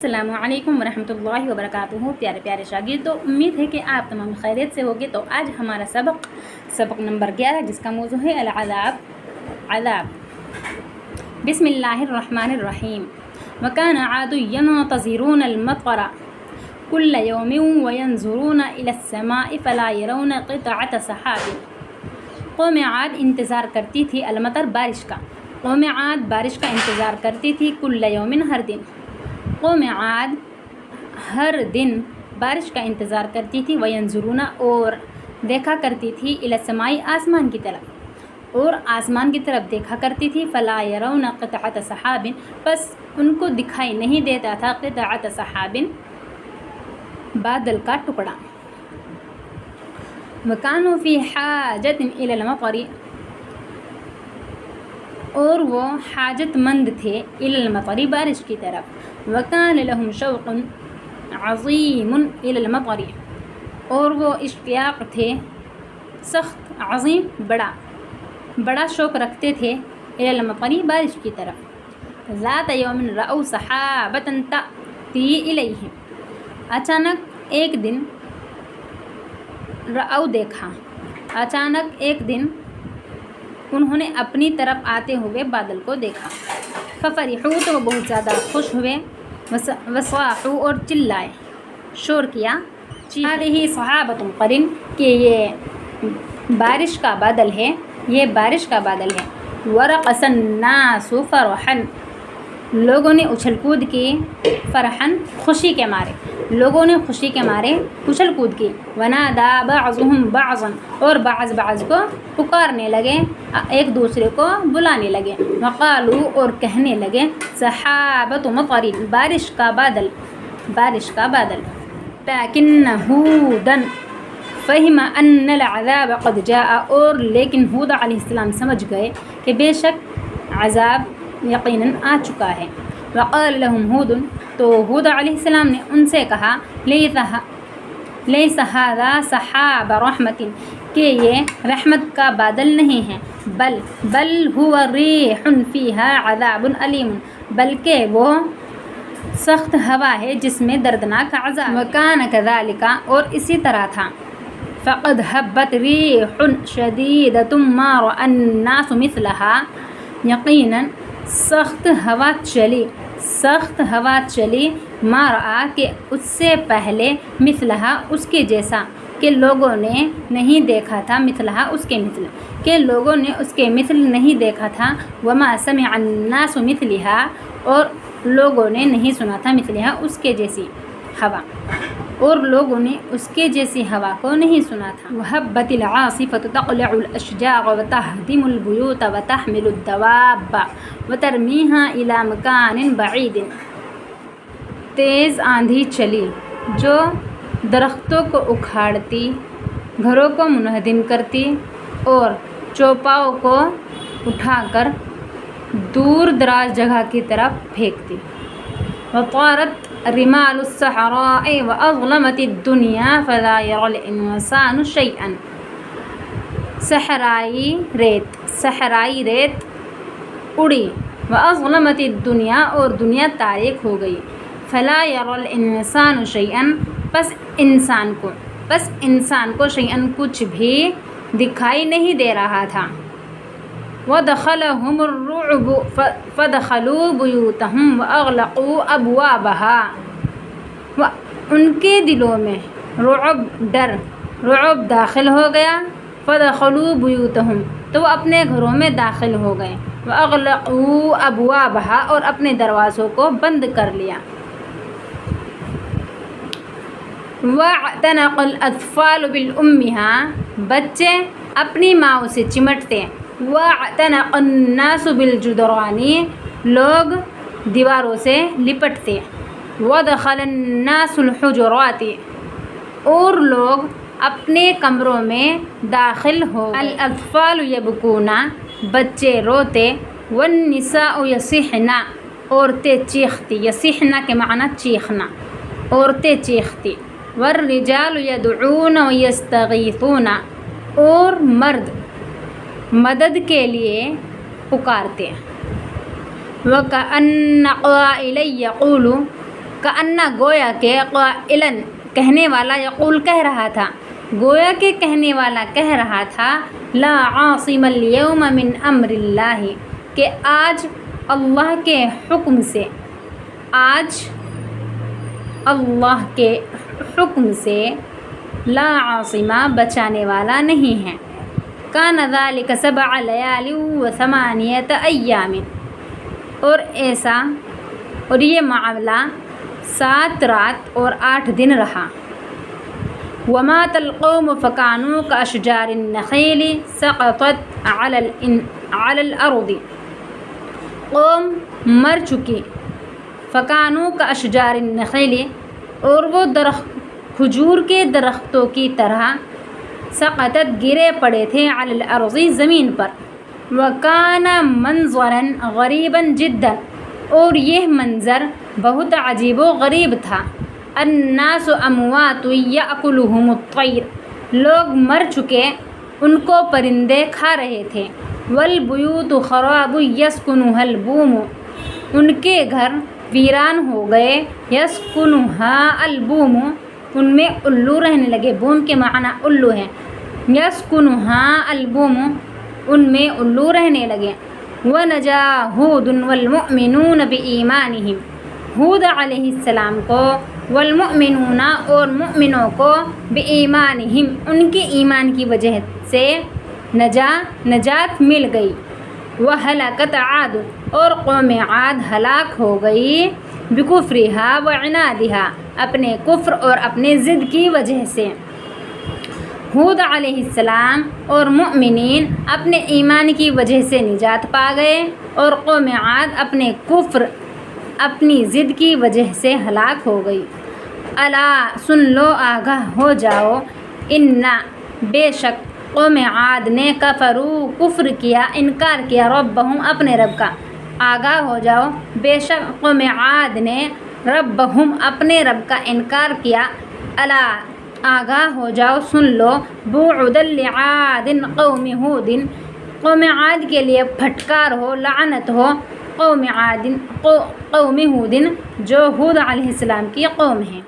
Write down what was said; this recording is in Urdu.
السلام علیکم ورحمۃ اللہ وبرکاتہ۔ پیارے پیارے شاگرد، تو امید ہے کہ آپ تمام خیریت سے ہوگے۔ تو آج ہمارا سبق نمبر 11 جس کا موضوع ہے عذاب۔ بسم اللہ الرحمن الرحیم۔ وکان عاد ينتظرون المطر كل يوم وينظرون إلى السماء فلا يرون قطعة سحاب۔ قوم عاد انتظار کرتی تھی المطر، بارش کا۔ قوم عاد بارش کا انتظار کرتی تھی، کل یوم ہر دن۔ قوم عاد ہر دن بارش کا انتظار کرتی تھی، وینظرون اور دیکھا کرتی تھی، الی السماء آسمان کی طرف، اور آسمان کی طرف دیکھا کرتی تھی، فلا یرون قطعة سحاب پس ان کو دکھائی نہیں دیتا تھا، قطعة سحاب بادل کا ٹکڑا۔ وکانوا فی حاجۃ الی المطر اور وہ حاجت مند تھے، الی المطر بارش کی طرف۔ وکان لہم شوق عظیم الی المطر اور وہ اشتیاق تھے، سخت، عظیم، بڑا شوق رکھتے تھے، الی المطر بارش کی طرف۔ ذات یوم رأوا سحابۃ تأتی الیہم اچانک ایک دن، رأوا دیکھا، اچانک ایک دن انہوں نے اپنی طرف آتے ہوئے بادل کو دیکھا۔ ففرحوا تو وہ بہت زیادہ خوش ہوئے، وصاحوا اور چلائے، شور کیا، هذه صحابۃ قرن کہ یہ بارش کا بادل ہے، یہ بارش کا بادل ہے۔ ورقص الناس فرحا لوگوں نے اچھل کود کی، فرحا خوشی کے مارے، لوگوں نے خوشی کے مارے اچھل کود کی۔ ونادى بعضهم بعضا اور بعض کو پکارنے لگے، ایک دوسرے کو بلانے لگے۔ وقالوا اور کہنے لگے، سحابۃ مطر بارش کا بادل، بارش کا بادل۔ لكن هودا فهم ان العذاب قد جاء اور لیکن ہود علیہ السلام سمجھ گئے کہ بے شک عذاب یقیناً آ چکا ہے۔ وقال لهم ہود تو ہود علیہ السلام نے ان سے کہا، لیس هذا سحاب رحمت کہ یہ رحمت کا بادل نہیں ہے، بل هو ریح فیها عذاب علیم بلکہ وہ سخت ہوا ہے جس میں دردناک عذاب۔ وکان کذالک اور اسی طرح تھا۔ فقد هبت ریح شدیدۃ ما رأى الناس مثلها یقیناً سخت ہوا چلی، ما رأى کہ اس سے پہلے، مثلہا اس کے جیسا، کہ لوگوں نے نہیں دیکھا تھا، مثلہا اس کے مثل، کہ لوگوں نے اس کے مثل نہیں دیکھا تھا۔ وما سمع الناس مثلها اور لوگوں نے نہیں سنا تھا، مثلہا اس کے جیسی ہوا، اور لوگوں نے اس کے جیسی ہوا کو نہیں سنا تھا۔ وہبت العاصفۃ تقلع الاشجار وتهدم البیوت وتحمل الدواب وترمیها الى مکان بعید تیز آندھی چلی جو درختوں کو اکھاڑتی، گھروں کو منہدم کرتی اور چوپاؤں کو اٹھا کر دور دراز جگہ کی طرف پھینکتی۔ وطارت رمال الصحراء واظلمت الدنیا فلا يرى الانسان شيئا صحرائی ریت اڑی، واظلمت الدنیا اور دنیا تاریک ہو گئی، فلا يرى الانسان شيئا پس انسان کو شیئا کچھ بھی دکھائی نہیں دے رہا تھا۔ وَدَخَلَهُمُ الرُّعْبُ فَدَخَلُوا بُيُوتَهُمْ وَأَغْلَقُوا أَبْوَابَهَا ان کے دلوں میں رعب داخل ہو گیا، فَدَخَلُوا بُيُوتَهُمْ تو وہ اپنے گھروں میں داخل ہو گئے، وَأَغْلَقُوا أَبْوَابَهَا اور اپنے دروازوں کو بند کر لیا۔ وَاعْتَنَقَ الْأَطْفَالُ بِالْأُمِّهَا بچے اپنی ماؤں سے چمٹتے۔ وَاعْتَنَقَ النَّاسُ بِالْجُدْرَانِ لوگ دیواروں سے لپٹتے۔ وَدَخَلَ النَّاسُ الْحُجُرَاتِ اور لوگ اپنے کمروں میں داخل ہو گئے۔ الْأَطْفَالُ يَبْكُونَ بچے روتے، وَالنِّسَاءُ يَصِحْنَ عورتیں چیختی، یصحن کے معنی چیخنا، عورتیں چیختی۔ وَالرِّجَالُ يَدْعُونَ وَيَسْتَغِيثُونَ اور مرد مدد کے لیے پکارتے۔ وَكَأَنَّ قَائِلًا يَقُولُ کأنہ گویا کہ قائلاً کہنے والا یقول کہہ رہا تھا، گویا کہ کہنے والا کہہ رہا تھا لا عاصم اليوم من امر اللہ، کہ آج اللہ کے حکم سے، آج اللہ کے حکم سے لا عاصمہ بچانے والا نہیں ہے۔ کان ذلک 7 لیال و 8 ایام، اور ایسا اور یہ معاملہ 7 رات اور 8 دن رہا۔ ومات القوم فکانوا کاشجار النخیل سقطت علی الارض، قوم مر چکی، فکانوا کاشجار النخیل، اور وہ کھجور کے درختوں کی طرح، سقطت گرے پڑے تھے، علی الارض زمین پر۔ وکان منظرا غریبا جدا، اور یہ منظر بہت عجیب و غریب تھا۔ الناس اموات یاکلہم الطیر، لوگ مر چکے، ان کو پرندے کھا رہے تھے۔ والبیوت خراب یسکنها البوم، ان کے گھر ویران ہو گئے، یسکنها البوم، ان میں الو رہنے لگے، بوم کے معنی الو ہے، یسکنها البوم، ان میں الو رہنے لگے۔ ونجا ہود والمؤمنون بایمانہم، ہود علیہ السلام کو، والمؤمنون اور مؤمنوں کو، بایمانہم ان کے ایمان کی وجہ سے نجات مل گئی۔ وہلکت عاد، اور قوم عاد ہلاک ہو گئی، بکفرها وعنادها، اپنے کفر اور اپنے ضد کی وجہ سے۔ ہود علیہ السلام اور مؤمنین اپنے ایمان کی وجہ سے نجات پا گئے، اور قوم عاد اپنے کفر، اپنی ضد کی وجہ سے ہلاک ہو گئی۔ الا سن لو، آگاہ ہو جاؤ، ان بے شک قوم عاد نے کفروا کفر کیا، انکار کیا، ربہم اپنے رب کا۔ آگاہ ہو جاؤ، بے شک قوم عاد نے ربہم اپنے رب کا انکار کیا۔ الا آگاہ ہو جاؤ، سن لو، بعدا لعاد قوم ہود، قوم عاد کے لیے پھٹکار ہو، لعنت ہو، قوم ہود جو ہود علیہ السلام کی قوم ہے۔